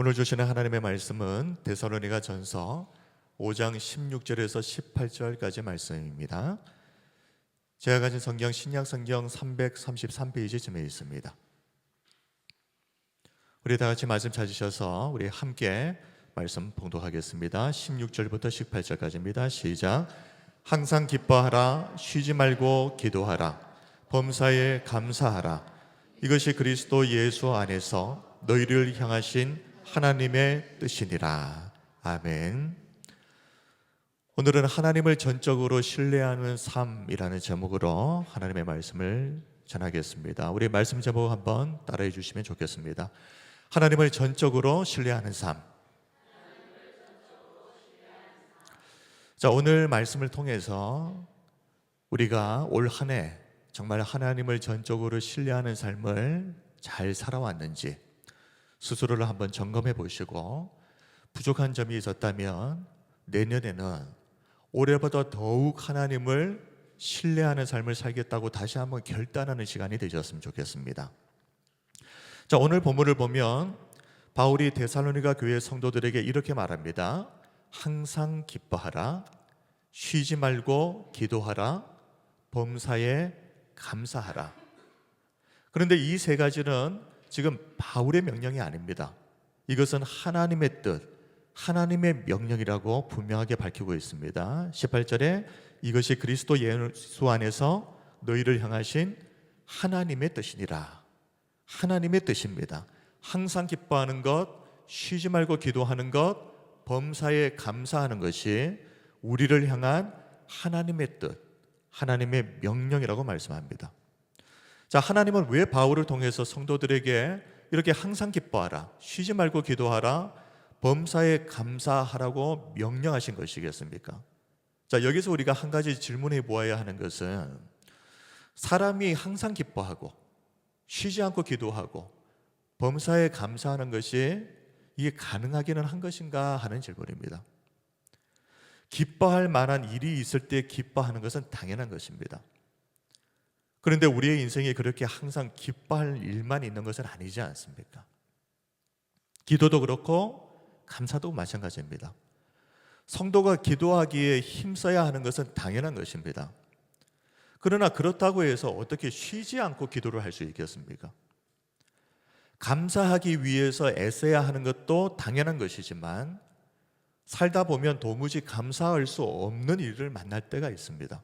오늘 주시는 하나님의 말씀은 데살로니가 전서 5장 16절에서 18절까지 말씀입니다. 제가 가진 성경 신약 성경 333페이지쯤에 있습니다. 우리 다 같이 말씀 찾으셔서 우리 함께 말씀 봉독하겠습니다. 16절부터 18절까지입니다. 시작. 항상 기뻐하라, 쉬지 말고 기도하라, 범사에 감사하라. 이것이 그리스도 예수 안에서 너희를 향하신 하나님의 뜻이니라. 아멘. 오늘은 하나님을 전적으로 신뢰하는 삶이라는 제목으로 하나님의 말씀을 전하겠습니다. 우리 말씀 제목 한번 따라해 주시면 좋겠습니다. 하나님을 전적으로 신뢰하는 삶. 자, 오늘 말씀을 통해서 우리가 올 한 해 정말 하나님을 전적으로 신뢰하는 삶을 잘 살아왔는지 스스로를 한번 점검해 보시고 부족한 점이 있었다면 내년에는 올해보다 더욱 하나님을 신뢰하는 삶을 살겠다고 다시 한번 결단하는 시간이 되셨으면 좋겠습니다. 자, 오늘 본문을 보면 바울이 데살로니가 교회 성도들에게 이렇게 말합니다. 항상 기뻐하라, 쉬지 말고 기도하라, 범사에 감사하라. 그런데 이 세 가지는 지금 바울의 명령이 아닙니다. 이것은 하나님의 뜻, 하나님의 명령이라고 분명하게 밝히고 있습니다. 18절에 이것이 그리스도 예수 안에서 너희를 향하신 하나님의 뜻이니라. 하나님의 뜻입니다. 항상 기뻐하는 것, 쉬지 말고 기도하는 것, 범사에 감사하는 것이 우리를 향한 하나님의 뜻, 하나님의 명령이라고 말씀합니다. 자, 하나님은 왜 바울을 통해서 성도들에게 이렇게 항상 기뻐하라, 쉬지 말고 기도하라, 범사에 감사하라고 명령하신 것이겠습니까? 자, 여기서 우리가 한 가지 질문해 보아야 하는 것은 사람이 항상 기뻐하고 쉬지 않고 기도하고 범사에 감사하는 것이 이게 가능하기는 한 것인가 하는 질문입니다. 기뻐할 만한 일이 있을 때 기뻐하는 것은 당연한 것입니다. 그런데 우리의 인생에 그렇게 항상 기뻐할 일만 있는 것은 아니지 않습니까? 기도도 그렇고 감사도 마찬가지입니다. 성도가 기도하기에 힘써야 하는 것은 당연한 것입니다. 그러나 그렇다고 해서 어떻게 쉬지 않고 기도를 할 수 있겠습니까? 감사하기 위해서 애써야 하는 것도 당연한 것이지만 살다 보면 도무지 감사할 수 없는 일을 만날 때가 있습니다.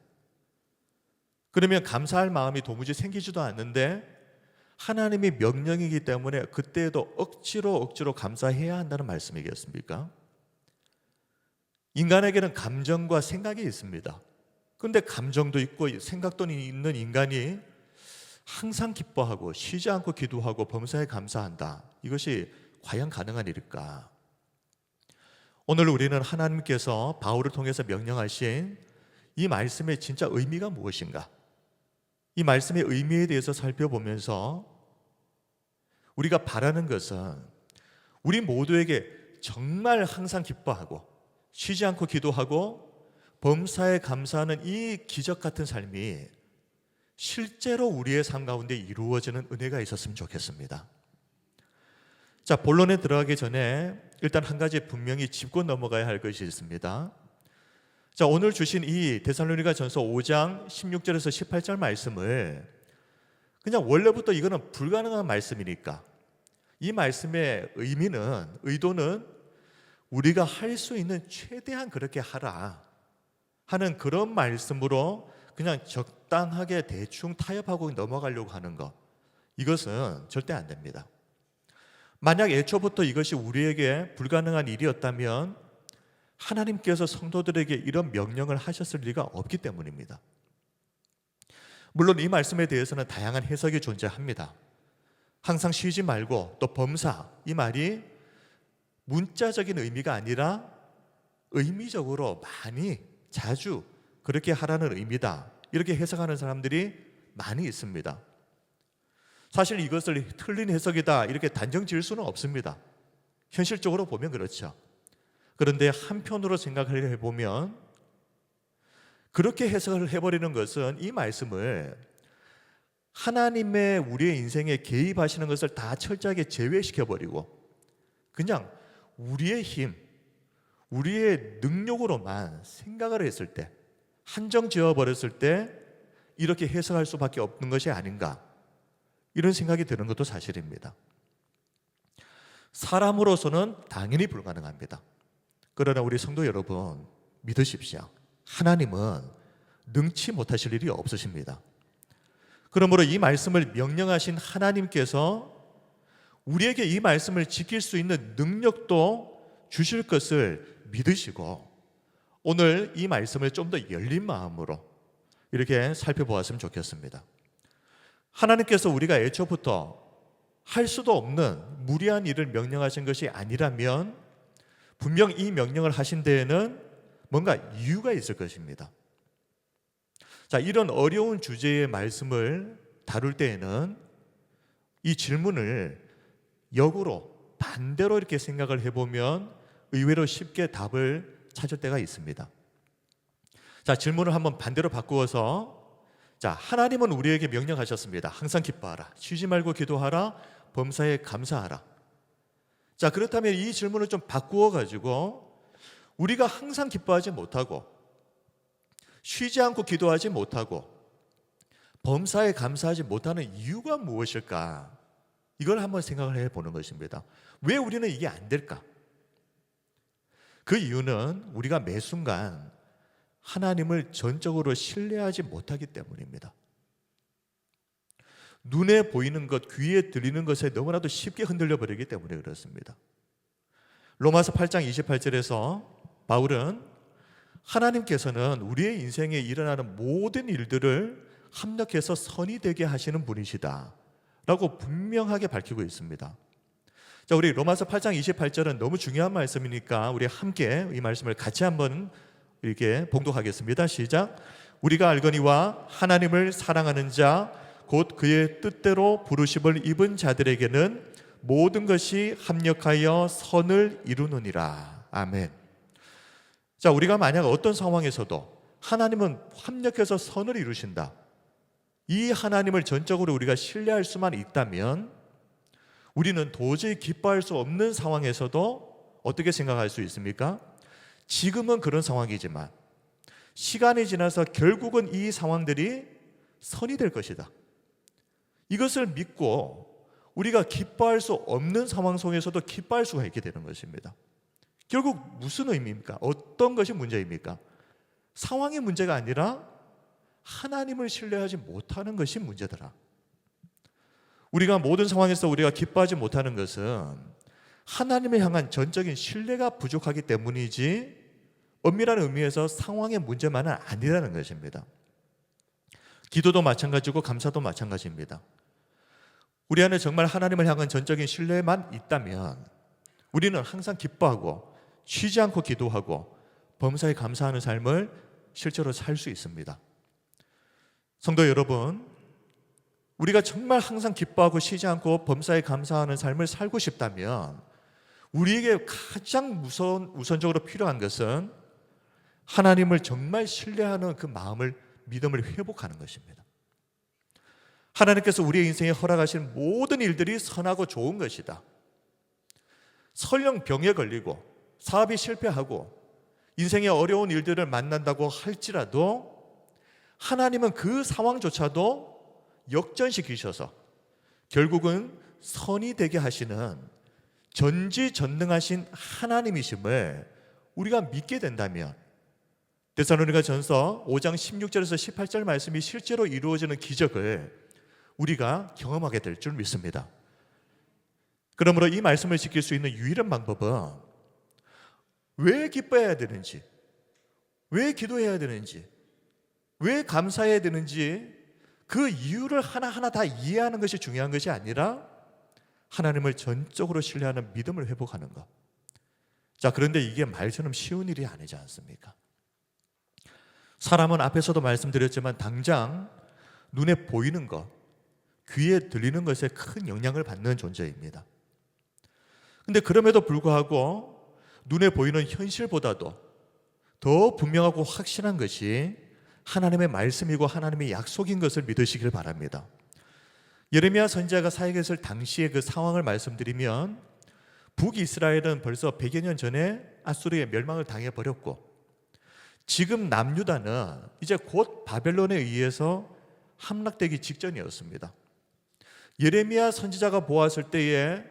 그러면 감사할 마음이 도무지 생기지도 않는데 하나님의 명령이기 때문에 그때에도 억지로 감사해야 한다는 말씀이겠습니까? 인간에게는 감정과 생각이 있습니다. 그런데 감정도 있고 생각도 있는 인간이 항상 기뻐하고 쉬지 않고 기도하고 범사에 감사한다. 이것이 과연 가능한 일일까? 오늘 우리는 하나님께서 바울을 통해서 명령하신 이 말씀의 진짜 의미가 무엇인가? 이 말씀의 의미에 대해서 살펴보면서 우리가 바라는 것은 우리 모두에게 정말 항상 기뻐하고 쉬지 않고 기도하고 범사에 감사하는 이 기적 같은 삶이 실제로 우리의 삶 가운데 이루어지는 은혜가 있었으면 좋겠습니다. 자, 본론에 들어가기 전에 일단 한 가지 분명히 짚고 넘어가야 할 것이 있습니다. 자, 오늘 주신 이 데살로니가 전서 5장 16절에서 18절 말씀을 그냥 원래부터 이거는 불가능한 말씀이니까 이 말씀의 의도는 우리가 할 수 있는 최대한 그렇게 하라 하는 그런 말씀으로 그냥 적당하게 대충 타협하고 넘어가려고 하는 것, 이것은 절대 안 됩니다. 만약 애초부터 이것이 우리에게 불가능한 일이었다면 하나님께서 성도들에게 이런 명령을 하셨을 리가 없기 때문입니다. 물론 이 말씀에 대해서는 다양한 해석이 존재합니다. 항상 쉬지 말고 또 범사, 이 말이 문자적인 의미가 아니라 의미적으로 많이 자주 그렇게 하라는 의미다, 이렇게 해석하는 사람들이 많이 있습니다. 사실 이것을 틀린 해석이다 이렇게 단정 지을 수는 없습니다. 현실적으로 보면 그렇죠. 그런데 한편으로 생각을 해보면 그렇게 해석을 해버리는 것은 이 말씀을 하나님의 우리의 인생에 개입하시는 것을 다 철저하게 제외시켜버리고 그냥 우리의 힘, 우리의 능력으로만 생각을 했을 때, 한정 지어 버렸을 때 이렇게 해석할 수밖에 없는 것이 아닌가, 이런 생각이 드는 것도 사실입니다. 사람으로서는 당연히 불가능합니다. 그러나 우리 성도 여러분, 믿으십시오. 하나님은 능치 못하실 일이 없으십니다. 그러므로 이 말씀을 명령하신 하나님께서 우리에게 이 말씀을 지킬 수 있는 능력도 주실 것을 믿으시고, 오늘 이 말씀을 좀 더 열린 마음으로 이렇게 살펴보았으면 좋겠습니다. 하나님께서 우리가 애초부터 할 수도 없는 무리한 일을 명령하신 것이 아니라면 분명 이 명령을 하신 데에는 뭔가 이유가 있을 것입니다. 자, 이런 어려운 주제의 말씀을 다룰 때에는 이 질문을 역으로 반대로 이렇게 생각을 해보면 의외로 쉽게 답을 찾을 때가 있습니다. 자, 질문을 한번 반대로 바꾸어서, 자, 하나님은 우리에게 명령하셨습니다. 항상 기뻐하라, 쉬지 말고 기도하라, 범사에 감사하라. 자, 그렇다면 이 질문을 좀 바꾸어 가지고 우리가 항상 기뻐하지 못하고 쉬지 않고 기도하지 못하고 범사에 감사하지 못하는 이유가 무엇일까? 이걸 한번 생각을 해보는 것입니다. 왜 우리는 이게 안 될까? 그 이유는 우리가 매 순간 하나님을 전적으로 신뢰하지 못하기 때문입니다. 눈에 보이는 것, 귀에 들리는 것에 너무나도 쉽게 흔들려 버리기 때문에 그렇습니다. 로마서 8장 28절에서 바울은 하나님께서는 우리의 인생에 일어나는 모든 일들을 합력해서 선이 되게 하시는 분이시다 라고 분명하게 밝히고 있습니다. 자, 우리 로마서 8장 28절은 너무 중요한 말씀이니까 우리 함께 이 말씀을 같이 한번 이렇게 봉독하겠습니다. 시작. 우리가 알거니와 하나님을 사랑하는 자 곧 그의 뜻대로 부르심을 입은 자들에게는 모든 것이 합력하여 선을 이루느니라. 아멘. 자, 우리가 만약 어떤 상황에서도 하나님은 합력해서 선을 이루신다, 이 하나님을 전적으로 우리가 신뢰할 수만 있다면 우리는 도저히 기뻐할 수 없는 상황에서도 어떻게 생각할 수 있습니까? 지금은 그런 상황이지만 시간이 지나서 결국은 이 상황들이 선이 될 것이다, 이것을 믿고 우리가 기뻐할 수 없는 상황 속에서도 기뻐할 수가 있게 되는 것입니다. 결국 무슨 의미입니까? 어떤 것이 문제입니까? 상황이 문제가 아니라 하나님을 신뢰하지 못하는 것이 문제더라. 우리가 모든 상황에서 우리가 기뻐하지 못하는 것은 하나님을 향한 전적인 신뢰가 부족하기 때문이지 엄밀한 의미에서 상황의 문제만은 아니라는 것입니다. 기도도 마찬가지고 감사도 마찬가지입니다. 우리 안에 정말 하나님을 향한 전적인 신뢰만 있다면 우리는 항상 기뻐하고 쉬지 않고 기도하고 범사에 감사하는 삶을 실제로 살 수 있습니다. 성도 여러분, 우리가 정말 항상 기뻐하고 쉬지 않고 범사에 감사하는 삶을 살고 싶다면 우리에게 가장 우선적으로 필요한 것은 하나님을 정말 신뢰하는 그 마음을, 믿음을 회복하는 것입니다. 하나님께서 우리의 인생에 허락하신 모든 일들이 선하고 좋은 것이다. 설령 병에 걸리고 사업이 실패하고 인생의 어려운 일들을 만난다고 할지라도 하나님은 그 상황조차도 역전시키셔서 결국은 선이 되게 하시는 전지전능하신 하나님이심을 우리가 믿게 된다면 데살로니가전서 5장 16절에서 18절 말씀이 실제로 이루어지는 기적을 우리가 경험하게 될 줄 믿습니다. 그러므로 이 말씀을 지킬 수 있는 유일한 방법은 왜 기뻐해야 되는지, 왜 기도해야 되는지, 왜 감사해야 되는지 그 이유를 하나하나 다 이해하는 것이 중요한 것이 아니라 하나님을 전적으로 신뢰하는 믿음을 회복하는 것. 자, 그런데 이게 말처럼 쉬운 일이 아니지 않습니까? 사람은 앞에서도 말씀드렸지만 당장 눈에 보이는 것, 귀에 들리는 것에 큰 영향을 받는 존재입니다. 근데 그럼에도 불구하고 눈에 보이는 현실보다도 더 분명하고 확실한 것이 하나님의 말씀이고 하나님의 약속인 것을 믿으시길 바랍니다. 예레미야 선지자가 사역했을 당시의 그 상황을 말씀드리면 북이스라엘은 벌써 100여 년 전에 아수르의 멸망을 당해버렸고, 지금 남유다는 이제 곧 바벨론에 의해서 함락되기 직전이었습니다. 예레미야 선지자가 보았을 때에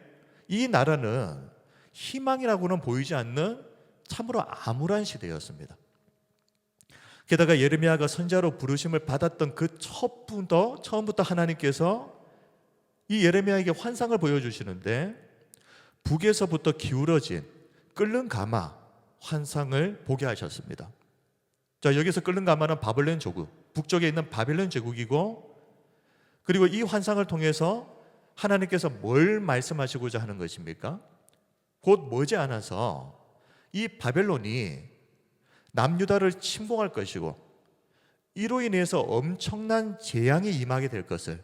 이 나라는 희망이라고는 보이지 않는 참으로 암울한 시대였습니다. 게다가 예레미야가 선지자로 부르심을 받았던 그 처음부터 하나님께서 이 예레미야에게 환상을 보여주시는데, 북에서부터 기울어진 끓는 가마 환상을 보게 하셨습니다. 자, 여기서 끓는 가마는 바벨론 제국, 북쪽에 있는 바벨론 제국이고, 그리고 이 환상을 통해서 하나님께서 뭘 말씀하시고자 하는 것입니까? 곧 머지않아서 이 바벨론이 남유다를 침공할 것이고, 이로 인해서 엄청난 재앙이 임하게 될 것을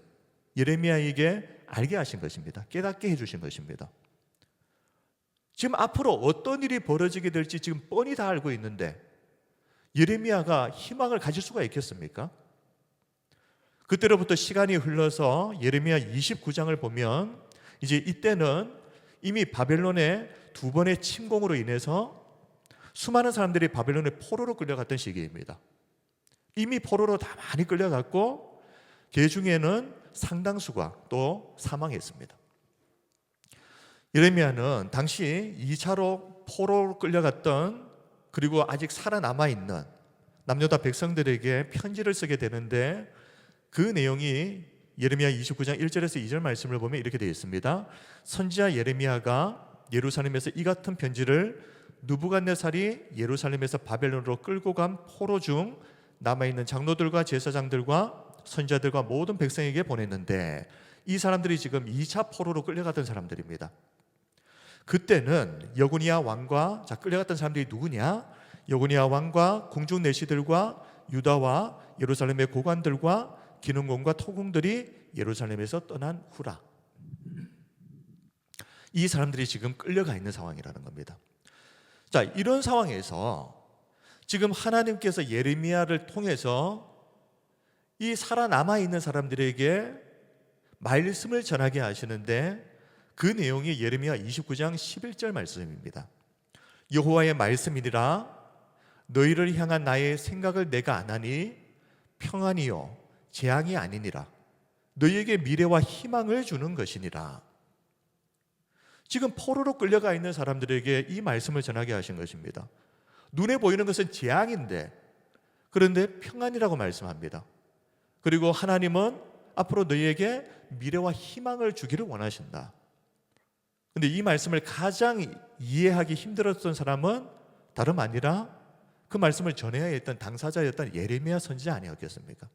예레미야에게 알게 하신 것입니다. 깨닫게 해주신 것입니다. 지금 앞으로 어떤 일이 벌어지게 될지 지금 뻔히 다 알고 있는데 예레미야가 희망을 가질 수가 있겠습니까? 그때로부터 시간이 흘러서 예레미야 29장을 보면 이제 이때는 이미 바벨론의 두 번의 침공으로 인해서 수많은 사람들이 바벨론의 포로로 끌려갔던 시기입니다. 이미 포로로 다 많이 끌려갔고, 그 중에는 상당수가 또 사망했습니다. 예레미야는 당시 2차로 포로로 끌려갔던, 그리고 아직 살아남아있는 남유다 백성들에게 편지를 쓰게 되는데, 그 내용이 예레미야 29장 1절에서 2절 말씀을 보면 이렇게 되어 있습니다. 선지자 예레미야가 예루살렘에서 이 같은 편지를 느부갓네살이 예루살렘에서 바벨론으로 끌고 간 포로 중 남아있는 장로들과 제사장들과 선지자들과 모든 백성에게 보냈는데, 이 사람들이 지금 2차 포로로 끌려갔던 사람들입니다. 그때는 여고니아 왕과, 끌려갔던 사람들이 누구냐? 여고니아 왕과 궁중 내시들과 유다와 예루살렘의 고관들과 기능공과 토궁들이 예루살렘에서 떠난 후라. 이 사람들이 지금 끌려가 있는 상황이라는 겁니다. 자, 이런 상황에서 지금 하나님께서 예레미야를 통해서 이 살아남아 있는 사람들에게 말씀을 전하게 하시는데, 그 내용이 예레미야 29장 11절 말씀입니다. 여호와의 말씀이니라. 너희를 향한 나의 생각을 내가 아나니 평안이요 재앙이 아니니라. 너희에게 미래와 희망을 주는 것이니라. 지금 포로로 끌려가 있는 사람들에게 이 말씀을 전하게 하신 것입니다. 눈에 보이는 것은 재앙인데, 그런데 평안이라고 말씀합니다. 그리고 하나님은 앞으로 너희에게 미래와 희망을 주기를 원하신다. 근데 이 말씀을 가장 이해하기 힘들었던 사람은 다름 아니라 그 말씀을 전해야 했던 당사자였던 예레미야 선지자 아니었겠습니까?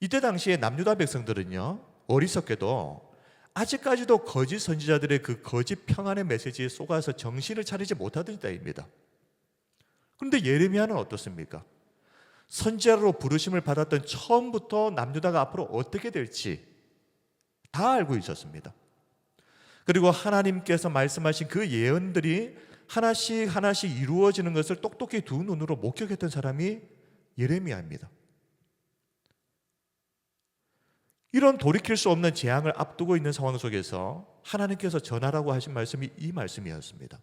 이때 당시에 남유다 백성들은요, 어리석게도 아직까지도 거짓 선지자들의 그 거짓 평안의 메시지에 속아서 정신을 차리지 못하던 때입니다. 그런데 예레미야는 어떻습니까? 선지자로 부르심을 받았던 처음부터 남유다가 앞으로 어떻게 될지 다 알고 있었습니다. 그리고 하나님께서 말씀하신 그 예언들이 하나씩 하나씩 이루어지는 것을 똑똑히 두 눈으로 목격했던 사람이 예레미야입니다. 이런 돌이킬 수 없는 재앙을 앞두고 있는 상황 속에서 하나님께서 전하라고 하신 말씀이 이 말씀이었습니다.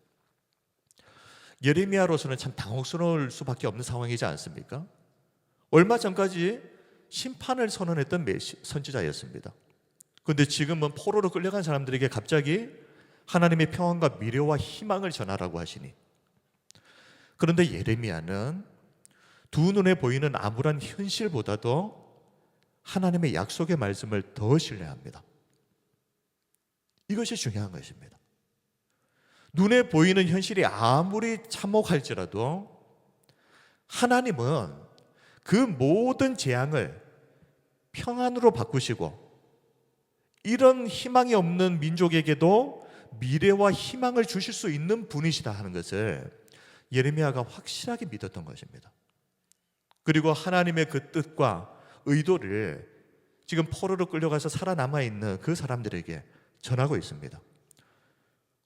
예레미야로서는 참 당혹스러울 수밖에 없는 상황이지 않습니까? 얼마 전까지 심판을 선언했던 선지자였습니다. 그런데 지금은 포로로 끌려간 사람들에게 갑자기 하나님의 평안과 미래와 희망을 전하라고 하시니, 그런데 예레미야는 두 눈에 보이는 암울한 현실보다도 하나님의 약속의 말씀을 더 신뢰합니다. 이것이 중요한 것입니다. 눈에 보이는 현실이 아무리 참혹할지라도 하나님은 그 모든 재앙을 평안으로 바꾸시고, 이런 희망이 없는 민족에게도 미래와 희망을 주실 수 있는 분이시다 하는 것을 예레미야가 확실하게 믿었던 것입니다. 그리고 하나님의 그 뜻과 의도를 지금 포로로 끌려가서 살아남아 있는 그 사람들에게 전하고 있습니다.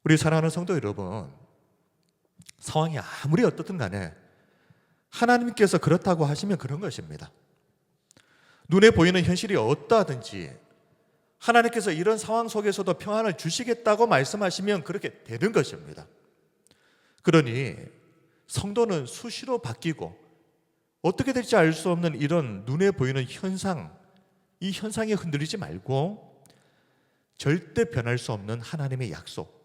우리 사랑하는 성도 여러분, 상황이 아무리 어떻든 간에 하나님께서 그렇다고 하시면 그런 것입니다. 눈에 보이는 현실이 어떠하든지 하나님께서 이런 상황 속에서도 평안을 주시겠다고 말씀하시면 그렇게 되는 것입니다. 그러니 성도는 수시로 바뀌고 어떻게 될지 알 수 없는 이런 눈에 보이는 현상, 이 현상에 흔들리지 말고 절대 변할 수 없는 하나님의 약속,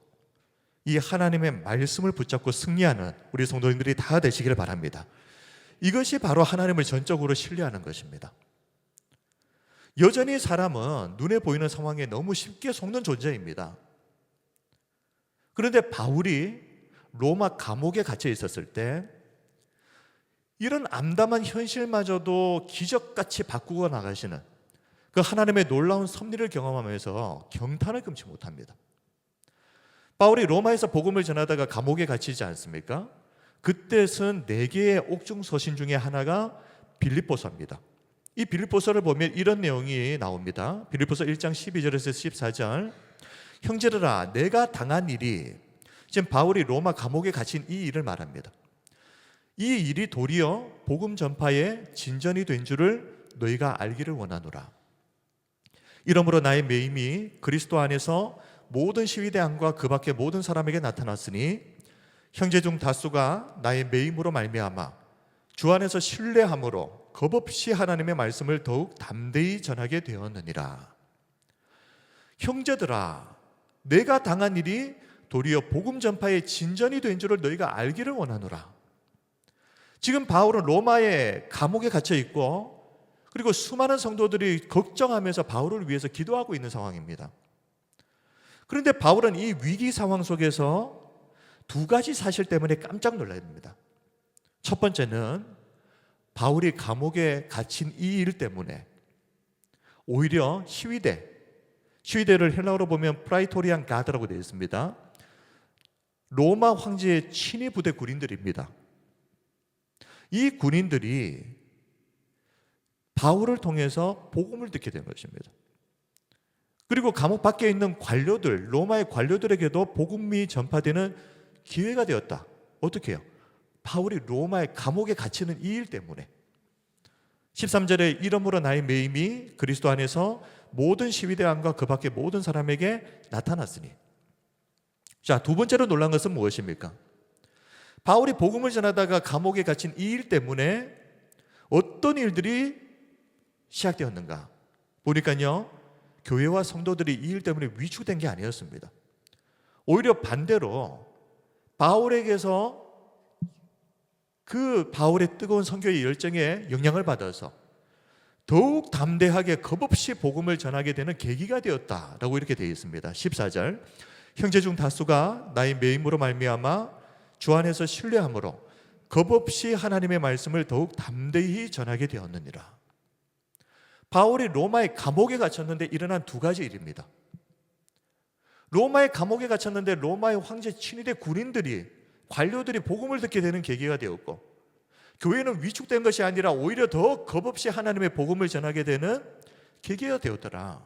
이 하나님의 말씀을 붙잡고 승리하는 우리 성도님들이 다 되시기를 바랍니다. 이것이 바로 하나님을 전적으로 신뢰하는 것입니다. 여전히 사람은 눈에 보이는 상황에 너무 쉽게 속는 존재입니다. 그런데 바울이 로마 감옥에 갇혀 있었을 때 이런 암담한 현실마저도 기적같이 바꾸고 나가시는 그 하나님의 놀라운 섭리를 경험하면서 경탄을 금치 못합니다. 바울이 로마에서 복음을 전하다가 감옥에 갇히지 않습니까? 그때 쓴 4개의 옥중 서신 중에 하나가 빌립보서입니다. 이 빌립보서를 보면 이런 내용이 나옵니다. 빌립보서 1장 12절에서 14절. 형제들아, 내가 당한 일이, 지금 바울이 로마 감옥에 갇힌 이 일을 말합니다. 이 일이 도리어 복음 전파의 진전이 된 줄을 너희가 알기를 원하노라. 이러므로 나의 매임이 그리스도 안에서 모든 시위대안과 그 밖의 모든 사람에게 나타났으니 형제 중 다수가 나의 매임으로 말미암아 주 안에서 신뢰함으로 겁없이 하나님의 말씀을 더욱 담대히 전하게 되었느니라. 형제들아, 내가 당한 일이 도리어 복음 전파의 진전이 된 줄을 너희가 알기를 원하노라. 지금 바울은 로마의 감옥에 갇혀 있고 그리고 수많은 성도들이 걱정하면서 바울을 위해서 기도하고 있는 상황입니다. 그런데 바울은 이 위기 상황 속에서 2가지 사실 때문에 깜짝 놀라야 됩니다. 첫 번째는 바울이 감옥에 갇힌 이 일 때문에 오히려 시위대를 헬라어로 보면 프라이토리안 가드라고 되어 있습니다. 로마 황제의 친위 부대 군인들입니다. 이 군인들이 바울을 통해서 복음을 듣게 된 것입니다. 그리고 감옥 밖에 있는 관료들, 로마의 관료들에게도 복음이 전파되는 기회가 되었다. 어떻게 해요? 바울이 로마의 감옥에 갇히는 이 일 때문에. 13절에 이러므로 나의 매임이 그리스도 안에서 모든 시위대안과 그 밖의 모든 사람에게 나타났으니. 자, 2번째로 놀란 것은 무엇입니까? 바울이 복음을 전하다가 감옥에 갇힌 이 일 때문에 어떤 일들이 시작되었는가? 보니까요, 교회와 성도들이 이 일 때문에 위축된 게 아니었습니다. 오히려 반대로 바울에게서 그 바울의 뜨거운 선교의 열정에 영향을 받아서 더욱 담대하게 겁없이 복음을 전하게 되는 계기가 되었다라고 이렇게 되어 있습니다. 14절. 형제 중 다수가 나의 매임으로 말미암아 주 안에서 신뢰함으로 겁없이 하나님의 말씀을 더욱 담대히 전하게 되었느니라. 바울이 로마의 감옥에 갇혔는데 일어난 2가지 일입니다. 로마의 감옥에 갇혔는데 로마의 황제 친위대 군인들이, 관료들이 복음을 듣게 되는 계기가 되었고, 교회는 위축된 것이 아니라 오히려 더 겁없이 하나님의 복음을 전하게 되는 계기가 되었더라.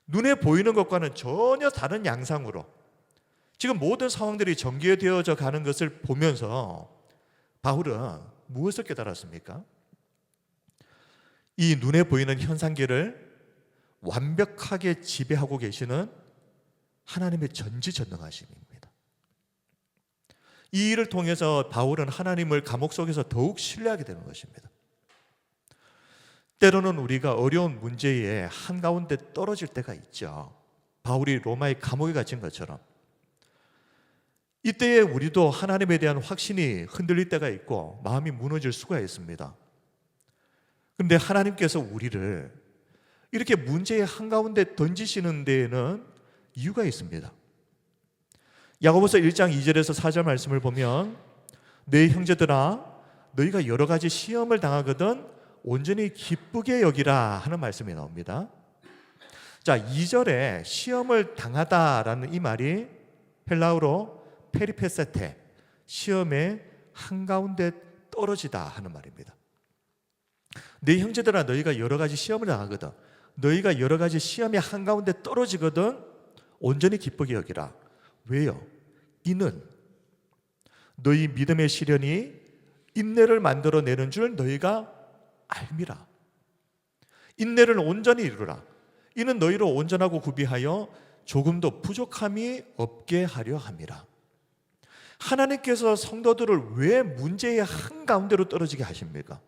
눈에 보이는 것과는 전혀 다른 양상으로 지금 모든 상황들이 전개되어져 가는 것을 보면서 바울은 무엇을 깨달았습니까? 이 눈에 보이는 현상계를 완벽하게 지배하고 계시는 하나님의 전지전능하심입니다. 이 일을 통해서 바울은 하나님을 감옥 속에서 더욱 신뢰하게 되는 것입니다. 때로는 우리가 어려운 문제에 한가운데 떨어질 때가 있죠. 바울이 로마의 감옥에 갇힌 것처럼. 이때에 우리도 하나님에 대한 확신이 흔들릴 때가 있고 마음이 무너질 수가 있습니다. 그런데 하나님께서 우리를 이렇게 문제의 한가운데 던지시는 데에는 이유가 있습니다. 야고보서 1장 2절에서 4절 말씀을 보면 내 형제들아 너희가 여러 가지 시험을 당하거든 온전히 기쁘게 여기라 하는 말씀이 나옵니다. 자, 2절에 시험을 당하다라는 이 말이 헬라어로 페리페세테, 시험의 한가운데 떨어지다 하는 말입니다. 내 형제들아 너희가 여러 가지 시험을 당하거든, 너희가 여러 가지 시험의 한가운데 떨어지거든 온전히 기쁘게 여기라. 왜요? 이는 너희 믿음의 시련이 인내를 만들어내는 줄 너희가 알미라. 인내를 온전히 이루라. 이는 너희로 온전하고 구비하여 조금도 부족함이 없게 하려 함이라. 하나님께서 성도들을 왜 문제의 한가운데로 떨어지게 하십니까?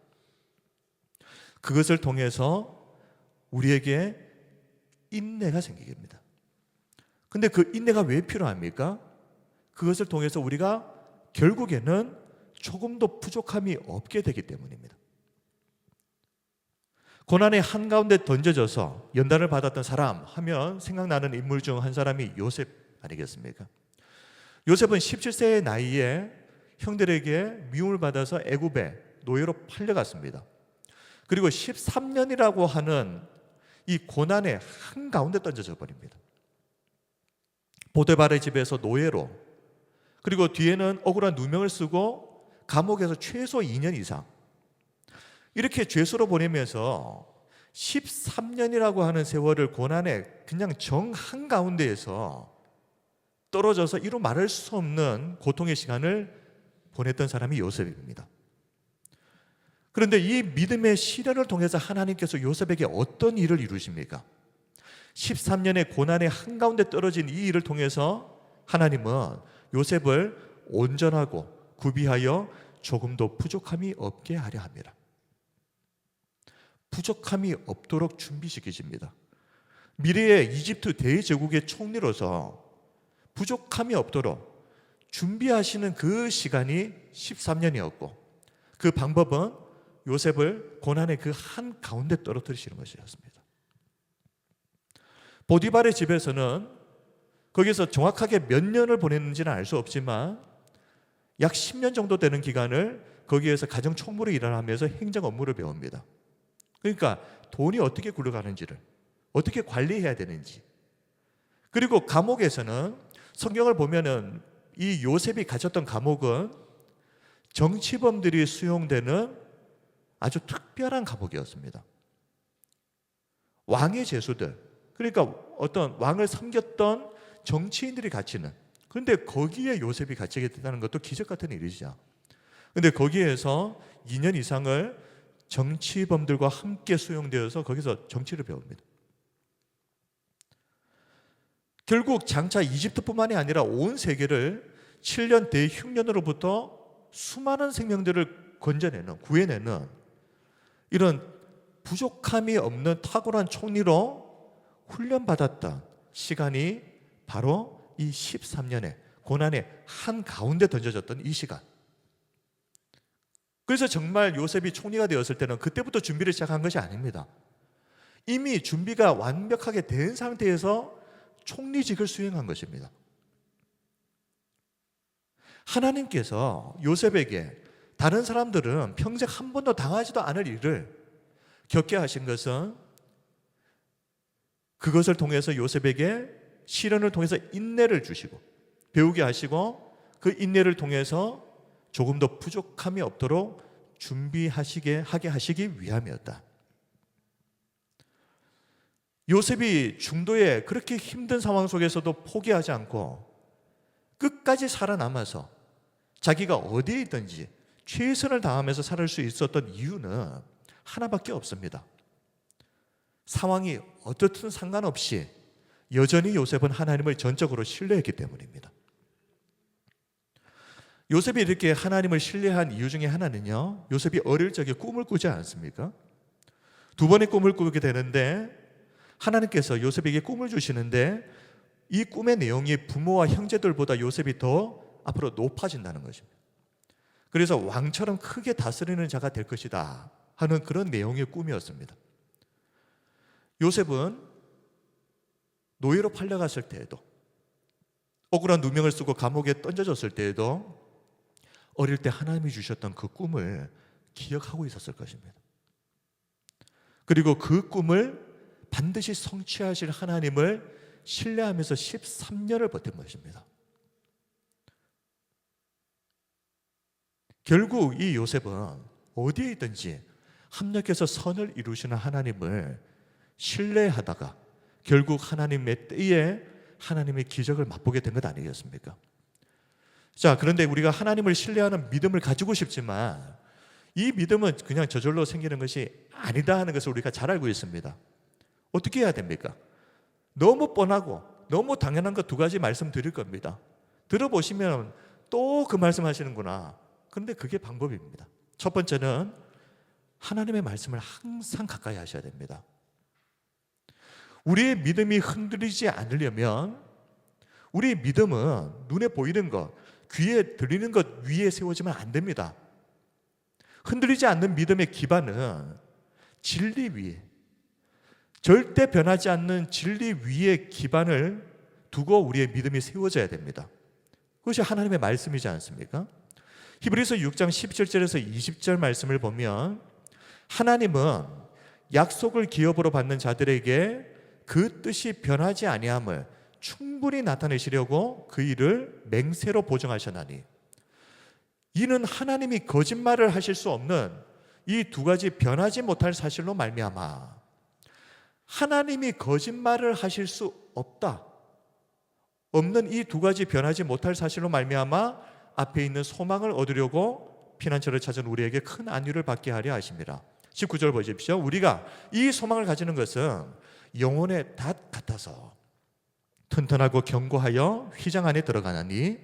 그것을 통해서 우리에게 인내가 생기게 됩니다. 근데 그 인내가 왜 필요합니까? 그것을 통해서 우리가 결국에는 조금도 부족함이 없게 되기 때문입니다. 고난의 한가운데 던져져서 연단을 받았던 사람 하면 생각나는 인물 중 한 사람이 요셉 아니겠습니까? 요셉은 17세의 나이에 형들에게 미움을 받아서 애굽에 노예로 팔려갔습니다. 그리고 13년이라고 하는 이 고난의 한가운데 던져져 버립니다. 보디발의 집에서 노예로, 그리고 뒤에는 억울한 누명을 쓰고 감옥에서 최소 2년 이상 이렇게 죄수로 보내면서 13년이라고 하는 세월을 고난의 그냥 정 한가운데에서 떨어져서 이루 말할 수 없는 고통의 시간을 보냈던 사람이 요셉입니다. 그런데 이 믿음의 시련을 통해서 하나님께서 요셉에게 어떤 일을 이루십니까? 13년의 고난의 한가운데 떨어진 이 일을 통해서 하나님은 요셉을 온전하고 구비하여 조금도 부족함이 없게 하려 합니다. 부족함이 없도록 준비시키십니다. 미래의 이집트 대제국의 총리로서 부족함이 없도록 준비하시는 그 시간이 13년이었고, 그 방법은 요셉을 고난의 그 한가운데 떨어뜨리시는 것이었습니다. 보디발의 집에서는 거기서 정확하게 몇 년을 보냈는지는 알 수 없지만 약 10년 정도 되는 기간을 거기에서 가정 총무로 일을 하면서 행정 업무를 배웁니다. 그러니까 돈이 어떻게 굴러가는지를, 어떻게 관리해야 되는지, 그리고 감옥에서는 성경을 보면은 이 요셉이 갇혔던 감옥은 정치범들이 수용되는 아주 특별한 감옥이었습니다. 왕의 제수들, 그러니까 어떤 왕을 섬겼던 정치인들이 갇히는, 그런데 거기에 요셉이 갇히게 됐다는 것도 기적 같은 일이죠. 그런데 거기에서 2년 이상을 정치범들과 함께 수용되어서 거기서 정치를 배웁니다. 결국 장차 이집트뿐만이 아니라 온 세계를 7년 대흉년으로부터 수많은 생명들을 건져내는, 구해내는 이런 부족함이 없는 탁월한 총리로 훈련받았던 시간이 바로 이 13년의 고난의 한가운데 던져졌던 이 시간. 그래서 정말 요셉이 총리가 되었을 때는 그때부터 준비를 시작한 것이 아닙니다. 이미 준비가 완벽하게 된 상태에서 총리직을 수행한 것입니다. 하나님께서 요셉에게 다른 사람들은 평생 한 번도 당하지도 않을 일을 겪게 하신 것은 그것을 통해서 요셉에게 시련을 통해서 인내를 주시고 배우게 하시고 그 인내를 통해서 조금 더 부족함이 없도록 준비하게 하시기 위함이었다. 요셉이 중도에 그렇게 힘든 상황 속에서도 포기하지 않고 끝까지 살아남아서 자기가 어디에 있든지 최선을 다하면서 살 수 있었던 이유는 하나밖에 없습니다. 상황이 어떻든 상관없이 여전히 요셉은 하나님을 전적으로 신뢰했기 때문입니다. 요셉이 이렇게 하나님을 신뢰한 이유 중에 하나는요, 요셉이 어릴 적에 꿈을 꾸지 않습니까? 두 번의 꿈을 꾸게 되는데 하나님께서 요셉에게 꿈을 주시는데 이 꿈의 내용이 부모와 형제들보다 요셉이 더 앞으로 높아진다는 것입니다. 그래서 왕처럼 크게 다스리는 자가 될 것이다 하는 그런 내용의 꿈이었습니다. 요셉은 노예로 팔려갔을 때에도, 억울한 누명을 쓰고 감옥에 던져졌을 때에도 어릴 때 하나님이 주셨던 그 꿈을 기억하고 있었을 것입니다. 그리고 그 꿈을 반드시 성취하실 하나님을 신뢰하면서 13년을 버틴 것입니다. 결국 이 요셉은 어디에 있든지 합력해서 선을 이루시는 하나님을 신뢰하다가 결국 하나님의 때에 하나님의 기적을 맛보게 된 것 아니겠습니까? 자, 그런데 우리가 하나님을 신뢰하는 믿음을 가지고 싶지만 이 믿음은 그냥 저절로 생기는 것이 아니다 하는 것을 우리가 잘 알고 있습니다. 어떻게 해야 됩니까? 너무 뻔하고 너무 당연한 것 두 가지 말씀드릴 겁니다. 들어보시면 또 그 말씀 하시는구나. 그런데 그게 방법입니다. 첫 번째는 하나님의 말씀을 항상 가까이 하셔야 됩니다. 우리의 믿음이 흔들리지 않으려면 우리의 믿음은 눈에 보이는 것, 귀에 들리는 것 위에 세워지면 안 됩니다. 흔들리지 않는 믿음의 기반은 진리 위에, 절대 변하지 않는 진리 위에 기반을 두고 우리의 믿음이 세워져야 됩니다. 그것이 하나님의 말씀이지 않습니까? 히브리서 6장 17절에서 20절 말씀을 보면 하나님은 약속을 기업으로 받는 자들에게 그 뜻이 변하지 아니함을 충분히 나타내시려고 그 일을 맹세로 보증하셨나니 이는 하나님이 거짓말을 하실 수 없는 이 두 가지 변하지 못할 사실로 말미암아. 하나님이 거짓말을 하실 수 없는 이 두 가지 변하지 못할 사실로 말미암아 앞에 있는 소망을 얻으려고 피난처를 찾은 우리에게 큰 안위를 받게 하려 하십니다. 19절 보십시오. 우리가 이 소망을 가지는 것은 영혼의 닷 같아서 튼튼하고 견고하여 휘장 안에 들어가나니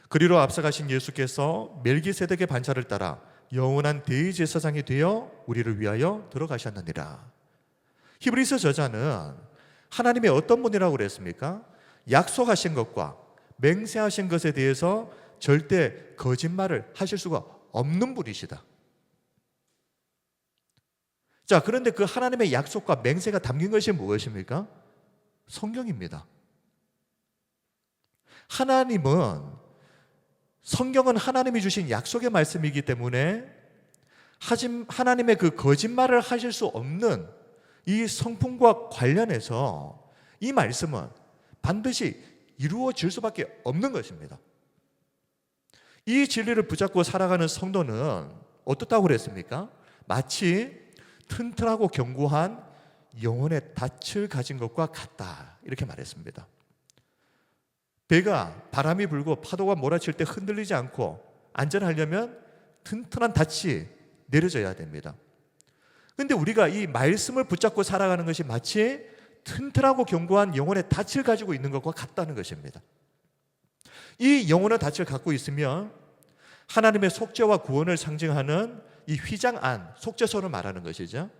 그리로 앞서가신 예수께서 멜기세덱의 반차를 따라 영원한 대제사장이 되어 우리를 위하여 들어가셨느니라. 히브리서 저자는 하나님의 어떤 분이라고 그랬습니까? 약속하신 것과 맹세하신 것에 대해서 절대 거짓말을 하실 수가 없는 분이시다. 자, 그런데 그 하나님의 약속과 맹세가 담긴 것이 무엇입니까? 성경입니다. 성경은 하나님이 주신 약속의 말씀이기 때문에 하나님의 그 거짓말을 하실 수 없는 이 성품과 관련해서 이 말씀은 반드시 이루어질 수밖에 없는 것입니다. 이 진리를 붙잡고 살아가는 성도는 어떻다고 그랬습니까? 마치 튼튼하고 견고한 영혼의 닻을 가진 것과 같다, 이렇게 말했습니다. 배가 바람이 불고 파도가 몰아칠 때 흔들리지 않고 안전하려면 튼튼한 닻이 내려져야 됩니다. 그런데 우리가 이 말씀을 붙잡고 살아가는 것이 마치 튼튼하고 견고한 영혼의 닻을 가지고 있는 것과 같다는 것입니다. 이 영혼의 닻을 갖고 있으면 하나님의 속죄와 구원을 상징하는 이 휘장 안, 속죄소를 말하는 것이죠.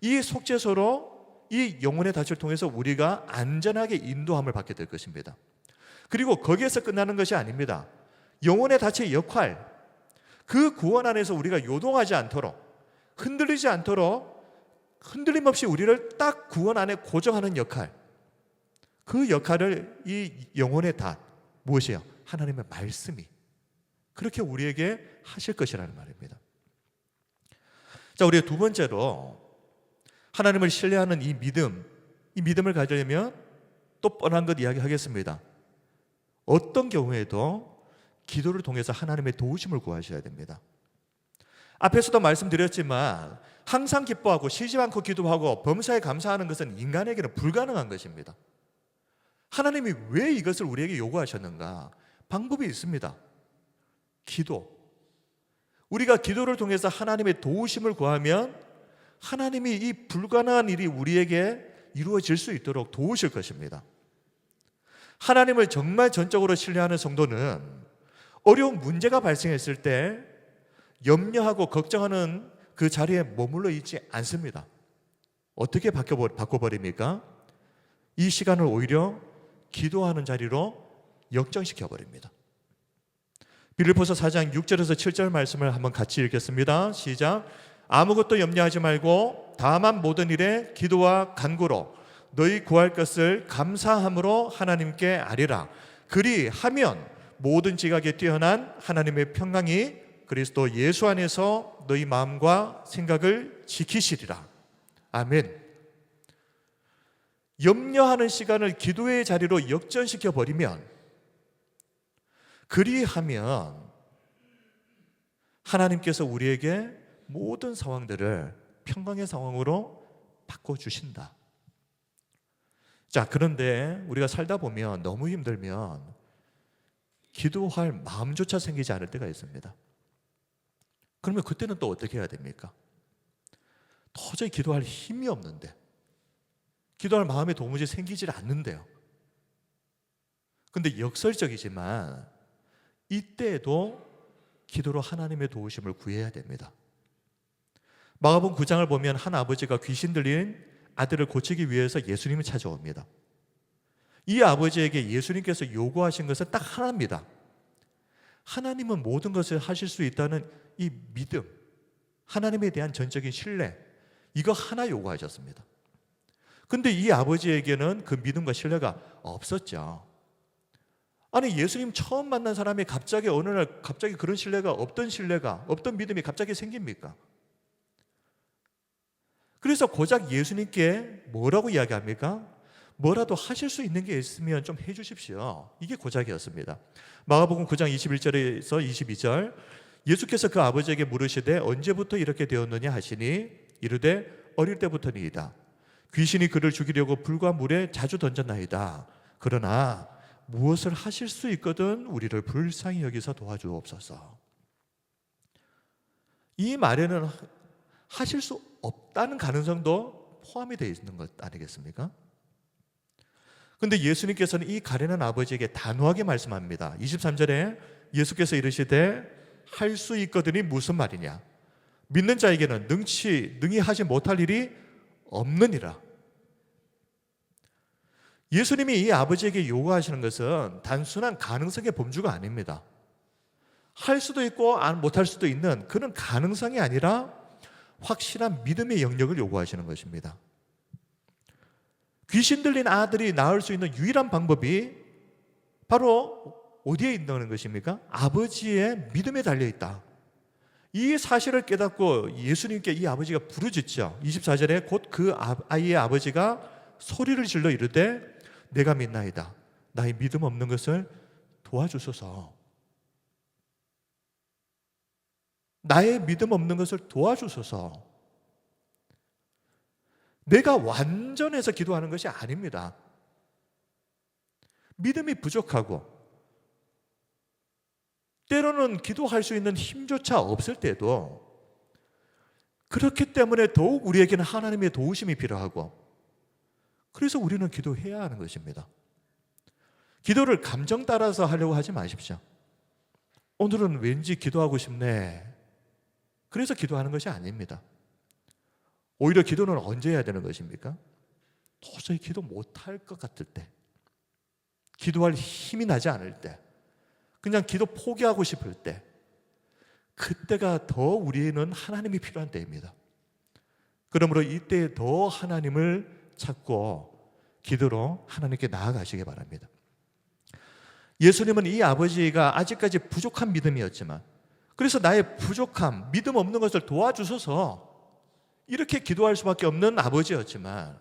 이 속죄소로 이 영혼의 닻을 통해서 우리가 안전하게 인도함을 받게 될 것입니다. 그리고 거기에서 끝나는 것이 아닙니다. 영혼의 닻의 역할, 그 구원 안에서 우리가 요동하지 않도록, 흔들리지 않도록 흔들림 없이 우리를 딱 구원 안에 고정하는 역할, 그 역할을 이 영혼의 닻, 무엇이에요? 하나님의 말씀이 그렇게 우리에게 하실 것이라는 말입니다. 자, 우리가 두 번째로 하나님을 신뢰하는 이 믿음을 가지려면 또 뻔한 것 이야기하겠습니다. 어떤 경우에도 기도를 통해서 하나님의 도우심을 구하셔야 됩니다. 앞에서도 말씀드렸지만 항상 기뻐하고 쉬지 않고 기도하고 범사에 감사하는 것은 인간에게는 불가능한 것입니다. 하나님이 왜 이것을 우리에게 요구하셨는가? 방법이 있습니다. 기도. 우리가 기도를 통해서 하나님의 도우심을 구하면 하나님이 이 불가능한 일이 우리에게 이루어질 수 있도록 도우실 것입니다. 하나님을 정말 전적으로 신뢰하는 성도는 어려운 문제가 발생했을 때 염려하고 걱정하는 그 자리에 머물러 있지 않습니다. 어떻게 바꿔버립니까? 이 시간을 오히려 기도하는 자리로 역전시켜버립니다. 빌립보서 4장 6절에서 7절 말씀을 한번 같이 읽겠습니다. 시작. 아무것도 염려하지 말고 다만 모든 일에 기도와 간구로 너희 구할 것을 감사함으로 하나님께 아뢰라. 그리하면 모든 지각에 뛰어난 하나님의 평강이 그리스도 예수 안에서 너희 마음과 생각을 지키시리라. 아멘. 염려하는 시간을 기도의 자리로 역전시켜 버리면, 그리하면 하나님께서 우리에게 모든 상황들을 평강의 상황으로 바꿔주신다. 자, 그런데 우리가 살다 보면 너무 힘들면 기도할 마음조차 생기지 않을 때가 있습니다. 그러면 그때는 또 어떻게 해야 됩니까? 도저히 기도할 힘이 없는데, 기도할 마음이 도무지 생기질 않는데요. 근데 역설적이지만 이때에도 기도로 하나님의 도우심을 구해야 됩니다. 마가복음 9장을 보면 한 아버지가 귀신 들린 아들을 고치기 위해서 예수님을 찾아옵니다. 이 아버지에게 예수님께서 요구하신 것은 딱 하나입니다. 하나님은 모든 것을 하실 수 있다는 이 믿음, 하나님에 대한 전적인 신뢰, 이거 하나 요구하셨습니다. 근데 이 아버지에게는 그 믿음과 신뢰가 없었죠. 아니, 예수님 처음 만난 사람이 갑자기 어느 날 갑자기 그런 신뢰가 없던 믿음이 갑자기 생깁니까? 그래서 고작 예수님께 뭐라고 이야기합니까? 뭐라도 하실 수 있는 게 있으면 좀 해주십시오. 이게 고작이었습니다. 마가복음 9장 21절에서 22절, 예수께서 그 아버지에게 물으시되 언제부터 이렇게 되었느냐 하시니 이르되 어릴 때부터니이다. 귀신이 그를 죽이려고 불과 물에 자주 던졌나이다. 그러나 무엇을 하실 수 있거든 우리를 불쌍히 여기서 도와주옵소서. 이 말에는 하실 수 없다는 가능성도 포함이 되어 있는 것 아니겠습니까? 그런데 예수님께서는 이 가련한 아버지에게 단호하게 말씀합니다. 23절에 예수께서 이르시되 할 수 있거든이 무슨 말이냐? 믿는 자에게는 능히 하지 못할 일이 없느니라. 예수님이 이 아버지에게 요구하시는 것은 단순한 가능성의 범주가 아닙니다. 할 수도 있고 못할 수도 있는 그런 가능성이 아니라 확실한 믿음의 영역을 요구하시는 것입니다. 귀신 들린 아들이 낳을 수 있는 유일한 방법이 바로 어디에 있다는 것입니까? 아버지의 믿음에 달려있다. 이 사실을 깨닫고 예수님께 이 아버지가 부르짖죠. 24절에 곧 그 아이의 아버지가 소리를 질러 이르되 내가 믿나이다. 나의 믿음 없는 것을 도와주소서. 나의 믿음 없는 것을 도와주소서. 내가 완전해서 기도하는 것이 아닙니다. 믿음이 부족하고 때로는 기도할 수 있는 힘조차 없을 때도 그렇기 때문에 더욱 우리에게는 하나님의 도우심이 필요하고 그래서 우리는 기도해야 하는 것입니다. 기도를 감정 따라서 하려고 하지 마십시오. 오늘은 왠지 기도하고 싶네. 그래서 기도하는 것이 아닙니다. 오히려 기도는 언제 해야 되는 것입니까? 도저히 기도 못할 것 같을 때, 기도할 힘이 나지 않을 때, 그냥 기도 포기하고 싶을 때, 그때가 더 우리는 하나님이 필요한 때입니다. 그러므로 이때 더 하나님을 찾고 기도로 하나님께 나아가시기 바랍니다. 예수님은 이 아버지가 아직까지 부족한 믿음이었지만 그래서 나의 부족함, 믿음 없는 것을 도와주소서 이렇게 기도할 수밖에 없는 아버지였지만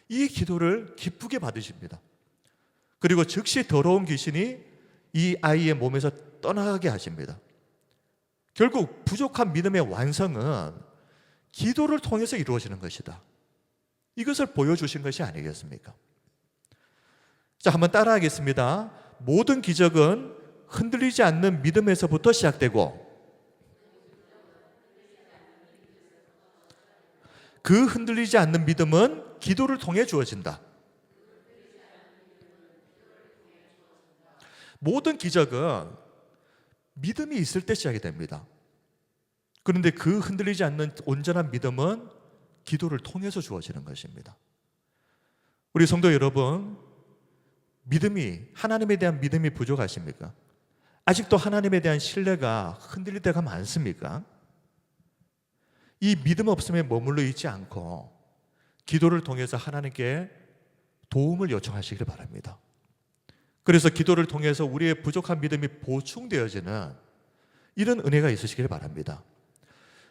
이 기도를 기쁘게 받으십니다. 그리고 즉시 더러운 귀신이 이 아이의 몸에서 떠나가게 하십니다. 결국 부족한 믿음의 완성은 기도를 통해서 이루어지는 것이다. 이것을 보여주신 것이 아니겠습니까? 자, 한번 따라하겠습니다. 모든 기적은 흔들리지 않는 믿음에서부터 시작되고 그 흔들리지 않는 믿음은 기도를 통해 주어진다. 모든 기적은 믿음이 있을 때 시작이 됩니다. 그런데 그 흔들리지 않는 온전한 믿음은 기도를 통해서 주어지는 것입니다. 우리 성도 여러분, 하나님에 대한 믿음이 부족하십니까? 아직도 하나님에 대한 신뢰가 흔들릴 때가 많습니까? 이 믿음 없음에 머물러 있지 않고 기도를 통해서 하나님께 도움을 요청하시길 바랍니다. 그래서 기도를 통해서 우리의 부족한 믿음이 보충되어지는 이런 은혜가 있으시길 바랍니다.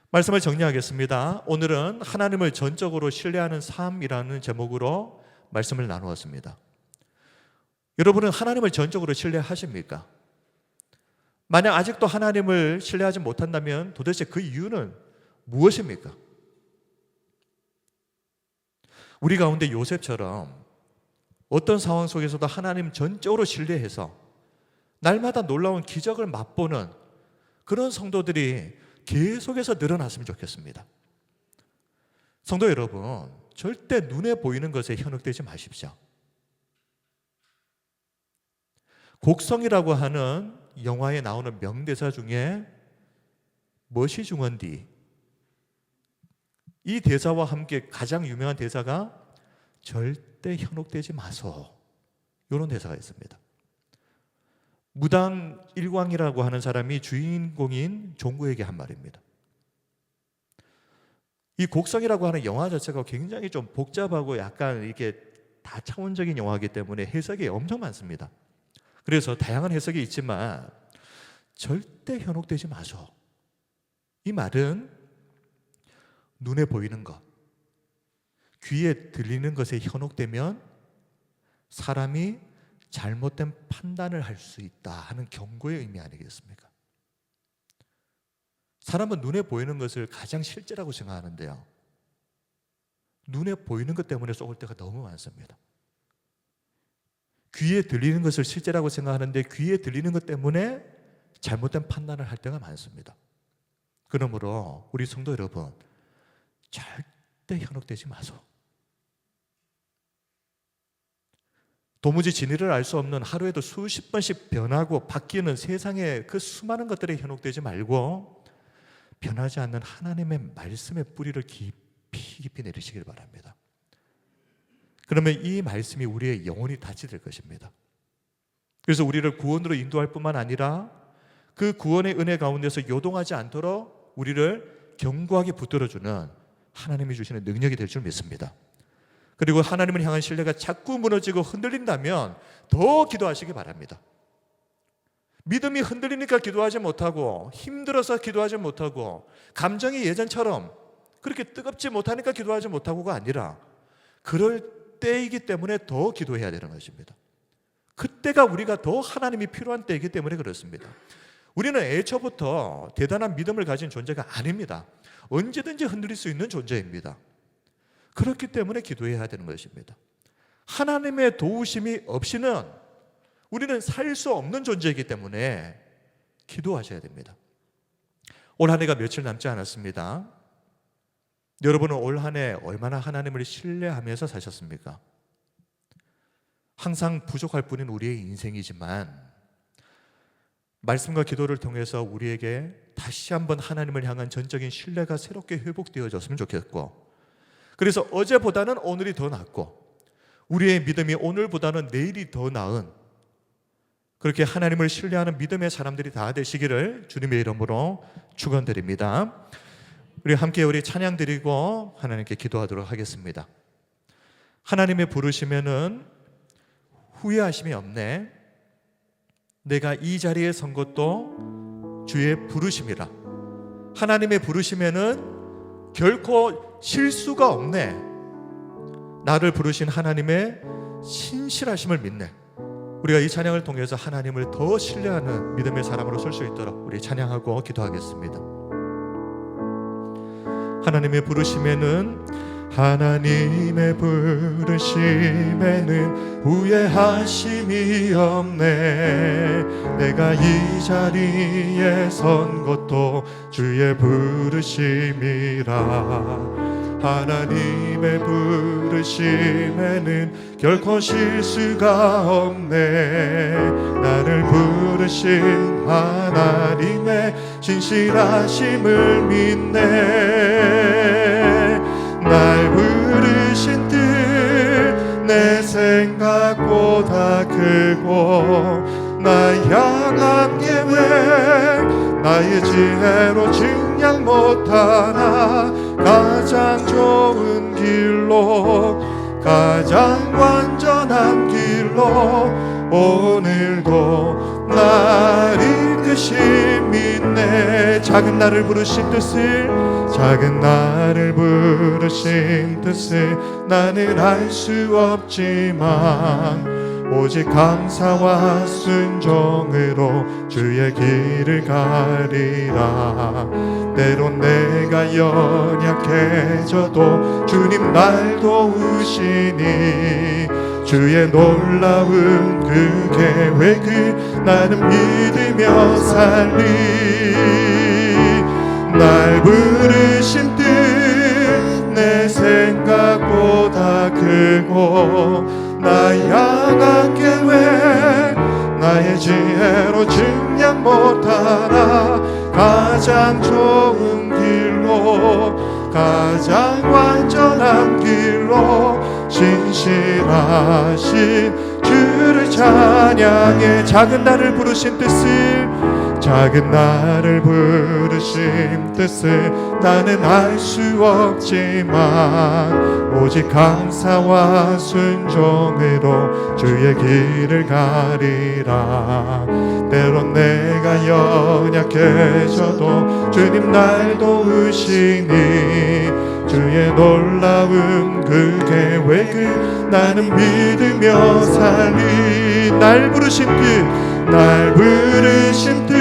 말씀을 정리하겠습니다. 오늘은 하나님을 전적으로 신뢰하는 삶이라는 제목으로 말씀을 나누었습니다. 여러분은 하나님을 전적으로 신뢰하십니까? 만약 아직도 하나님을 신뢰하지 못한다면 도대체 그 이유는 무엇입니까? 우리 가운데 요셉처럼 어떤 상황 속에서도 하나님 전적으로 신뢰해서 날마다 놀라운 기적을 맛보는 그런 성도들이 계속해서 늘어났으면 좋겠습니다. 성도 여러분, 절대 눈에 보이는 것에 현혹되지 마십시오. 곡성이라고 하는 영화에 나오는 명대사 중에 멋이 중헌디, 이 대사와 함께 가장 유명한 대사가 절대 현혹되지 마소, 이런 대사가 있습니다. 무당 일광이라고 하는 사람이 주인공인 종구에게 한 말입니다. 이 곡성이라고 하는 영화 자체가 굉장히 좀 복잡하고 약간 이렇게 다차원적인 영화이기 때문에 해석이 엄청 많습니다. 그래서 다양한 해석이 있지만 절대 현혹되지 마소, 이 말은 눈에 보이는 것, 귀에 들리는 것에 현혹되면 사람이 잘못된 판단을 할 수 있다 하는 경고의 의미 아니겠습니까? 사람은 눈에 보이는 것을 가장 실제라고 생각하는데요, 눈에 보이는 것 때문에 속을 때가 너무 많습니다. 귀에 들리는 것을 실제라고 생각하는데 귀에 들리는 것 때문에 잘못된 판단을 할 때가 많습니다. 그러므로 우리 성도 여러분, 절대 현혹되지 마소. 도무지 진리를 알 수 없는, 하루에도 수십 번씩 변하고 바뀌는 세상의 그 수많은 것들에 현혹되지 말고 변하지 않는 하나님의 말씀의 뿌리를 깊이 내리시길 바랍니다. 그러면 이 말씀이 우리의 영혼이 닻이 될 것입니다. 그래서 우리를 구원으로 인도할 뿐만 아니라 그 구원의 은혜 가운데서 요동하지 않도록 우리를 견고하게 붙들어주는 하나님이 주시는 능력이 될 줄 믿습니다. 그리고 하나님을 향한 신뢰가 자꾸 무너지고 흔들린다면 더 기도하시기 바랍니다. 믿음이 흔들리니까 기도하지 못하고, 힘들어서 기도하지 못하고, 감정이 예전처럼 그렇게 뜨겁지 못하니까 기도하지 못하고가 아니라 그럴 때이기 때문에 더 기도해야 되는 것입니다. 그때가 우리가 더 하나님이 필요한 때이기 때문에 그렇습니다. 우리는 애초부터 대단한 믿음을 가진 존재가 아닙니다. 언제든지 흔들릴 수 있는 존재입니다. 그렇기 때문에 기도해야 되는 것입니다. 하나님의 도우심이 없이는 우리는 살 수 없는 존재이기 때문에 기도하셔야 됩니다. 올 한 해가 며칠 남지 않았습니다. 여러분은 올 한 해 얼마나 하나님을 신뢰하면서 사셨습니까? 항상 부족할 뿐인 우리의 인생이지만 말씀과 기도를 통해서 우리에게 다시 한번 하나님을 향한 전적인 신뢰가 새롭게 회복되어졌으면 좋겠고, 그래서 어제보다는 오늘이 더 낫고 우리의 믿음이 오늘보다는 내일이 더 나은, 그렇게 하나님을 신뢰하는 믿음의 사람들이 다 되시기를 주님의 이름으로 축원드립니다. 우리 함께 우리 찬양 드리고 하나님께 기도하도록 하겠습니다. 하나님의 부르시면은 후회하심이 없네. 내가 이 자리에 선 것도 주의 부르심이라. 하나님의 부르시면은 결코 실수가 없네. 나를 부르신 하나님의 신실하심을 믿네. 우리가 이 찬양을 통해서 하나님을 더 신뢰하는 믿음의 사람으로 설 수 있도록 우리 찬양하고 기도하겠습니다. 하나님의 부르심에는, 하나님의 부르심에는 후회하심이 없네. 내가 이 자리에 선 것도 주의 부르심이라. 하나님의 부르심에는 결코 실수가 없네. 나를 부르신 하나님의 신실하심을 믿네. 날 부르신 뜻 내 생각보다 크고, 나 향한 계획 나의 지혜로 증량 못하나. 가장 좋은 길로, 가장 완전한 길로 오늘도 날 이끄시 믿네. 작은 나를 부르신 뜻을, 작은 나를 부르신 뜻을 나는 알 수 없지만 오직 감사와 순종으로 주의 길을 가리라. 때론 내가 연약해져도 주님 날 도우시니 주의 놀라운 그 계획을 나는 믿으며 살리. 날 부르신 뜻 내 생각보다 크고 나 향한 계획 나의 지혜로 증량 못하나 가장 좋은 길로 가장 완전한 길로 신실하신 주를 찬양해. 작은 나를 부르신 뜻을 작은 나를 부르신 뜻을 나는 알 수 없지만 오직 감사와 순종으로 주의 길을 가리라. 때론 내가 연약해져도 주님 날 도우시니 주의 놀라운 그 계획을 나는 믿으며 살리. 날 부르신 뜻 날 부르신 뜻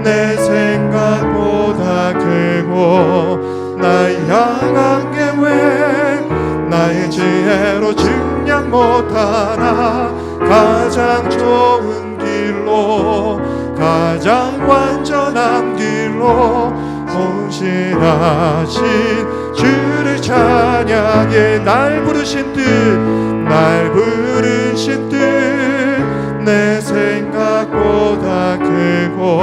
내 생각보다 크고 나 향한 계획 나의 지혜로 증량 못하나 가장 좋은 길로 가장 완전한 길로 신실하신 주를 찬양해. 날 부르신 뜻 날 부르신 뜻 내 생각보다 크고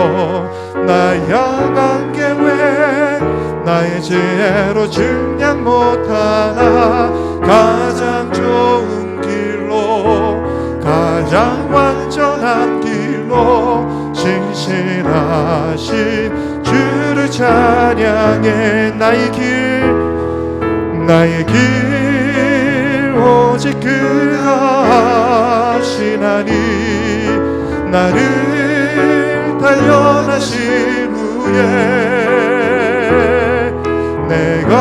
나 향한 계획 나의 지혜로 증량 못하나 가장 좋은 길로 가장 완전한 길로 신실하신 주를 찬양해. 나의 길 오직 그가 하시나니 나를 단련하신 후에 내가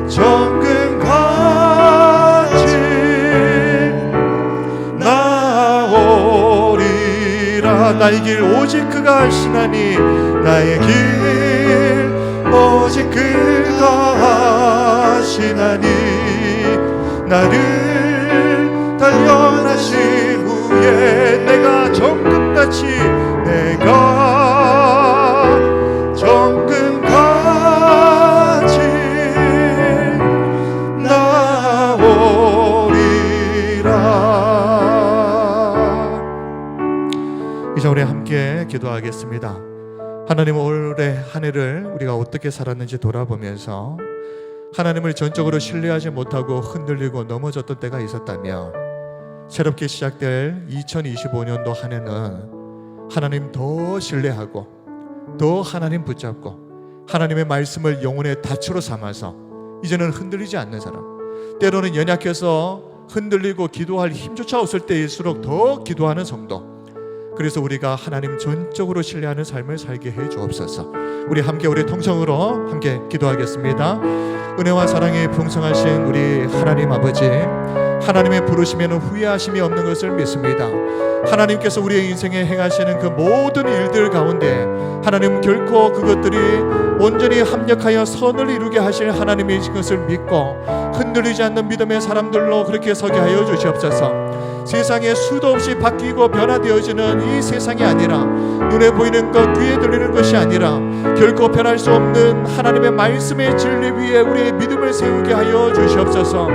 정금같이 나오리라. 나의 길 오직 그가 하시나니 나의 길 오직 그가 하시나니 나를 단련하신 후에 내가 정금같이 나오리라. 이제 우리 함께 기도하겠습니다. 하나님, 올해 한 해를 우리가 어떻게 살았는지 돌아보면서 하나님을 전적으로 신뢰하지 못하고 흔들리고 넘어졌던 때가 있었다며 새롭게 시작될 2025년도 한 해는 하나님 더 신뢰하고 더 하나님 붙잡고 하나님의 말씀을 영혼의 닻으로 삼아서 이제는 흔들리지 않는 사람, 때로는 연약해서 흔들리고 기도할 힘조차 없을 때일수록 더 기도하는 성도, 그래서 우리가 하나님 전적으로 신뢰하는 삶을 살게 해 주옵소서. 우리 함께 우리 통성으로 함께 기도하겠습니다. 은혜와 사랑이 풍성하신 우리 하나님 아버지, 하나님의 부르심에는 후회하심이 없는 것을 믿습니다. 하나님께서 우리의 인생에 행하시는 그 모든 일들 가운데 하나님 결코 그것들이 온전히 합력하여 선을 이루게 하실 하나님이신 것을 믿고 흔들리지 않는 믿음의 사람들로 그렇게 서게 하여 주시옵소서. 세상에 수도 없이 바뀌고 변화되어지는 이 세상이 아니라, 눈에 보이는 것, 귀에 들리는 것이 아니라 결코 변할 수 없는 하나님의 말씀의 진리 위에 우리의 믿음을 세우게 하여 주시옵소서.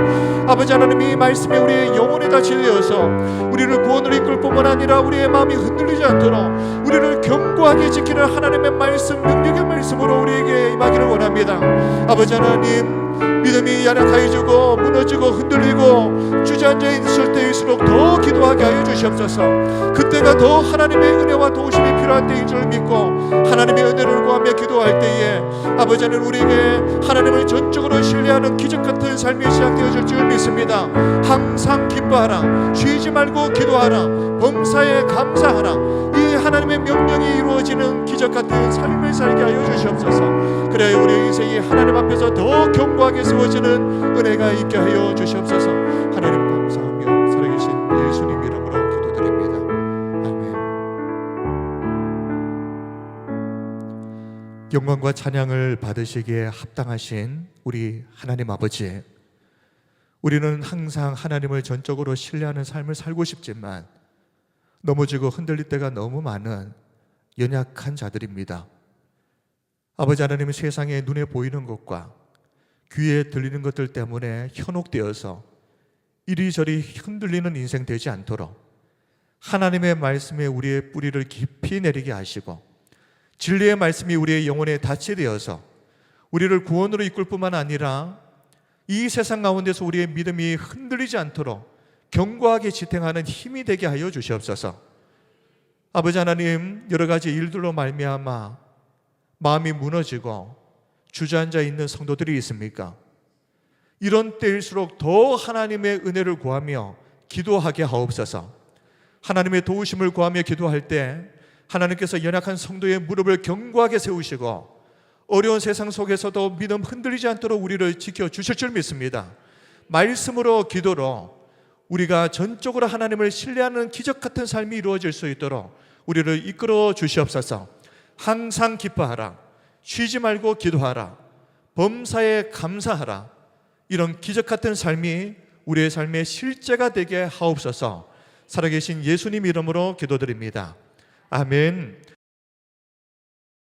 아버지 하나님, 이 말씀이 우리의 영혼에 닿이 되어서 우리를 구원으로 이끌 뿐만 아니라 우리의 마음이 흔들리지 않도록 우리를 견고하게 지키는 하나님의 말씀, 능력의 말씀으로 우리에게 임하기를 원합니다. 아버지 하나님, 믿음이 연약해지고 무너지고 흔들리고 주저앉아 있을 때일수록 더 기도하게 하여 주시옵소서. 그때가 더 하나님의 은혜와 도우심이 필요한 때인 줄 믿고 하나님의 은혜를 구하며 기도할 때에 아버지 하나님, 우리에게 하나님을 전적으로 신뢰하는 기적같은 삶이 시작되어질 줄 믿습니다. 항상 기뻐하라, 쉬지 말고 기도하라, 범사에 감사하라, 이 하나님의 명령이 이루어지는 기적같은 삶을 살게 하여 주시옵소서. 그래야 우리 인생이 하나님 앞에서 더 견고하게 세워지는 은혜가 있게 하여 주시옵소서. 하나님 감사하며 살아계신 예수님 이름으로 기도드립니다. 아멘. 영광과 찬양을 받으시기에 합당하신 우리 하나님 아버지, 우리는 항상 하나님을 전적으로 신뢰하는 삶을 살고 싶지만 넘어지고 흔들릴 때가 너무 많은 연약한 자들입니다. 아버지 하나님, 세상에 눈에 보이는 것과 귀에 들리는 것들 때문에 현혹되어서 이리저리 흔들리는 인생 되지 않도록 하나님의 말씀에 우리의 뿌리를 깊이 내리게 하시고 진리의 말씀이 우리의 영혼에 닻이 되어서 우리를 구원으로 이끌 뿐만 아니라 이 세상 가운데서 우리의 믿음이 흔들리지 않도록 견고하게 지탱하는 힘이 되게 하여 주시옵소서. 아버지 하나님, 여러 가지 일들로 말미암아 마음이 무너지고 주저앉아 있는 성도들이 있습니까? 이런 때일수록 더 하나님의 은혜를 구하며 기도하게 하옵소서. 하나님의 도우심을 구하며 기도할 때 하나님께서 연약한 성도의 무릎을 견고하게 세우시고 어려운 세상 속에서도 믿음 흔들리지 않도록 우리를 지켜주실 줄 믿습니다. 말씀으로 기도로 우리가 전적으로 하나님을 신뢰하는 기적 같은 삶이 이루어질 수 있도록 우리를 이끌어 주시옵소서. 항상 기뻐하라, 쉬지 말고 기도하라, 범사에 감사하라, 이런 기적 같은 삶이 우리의 삶의 실제가 되게 하옵소서. 살아계신 예수님 이름으로 기도드립니다. 아멘.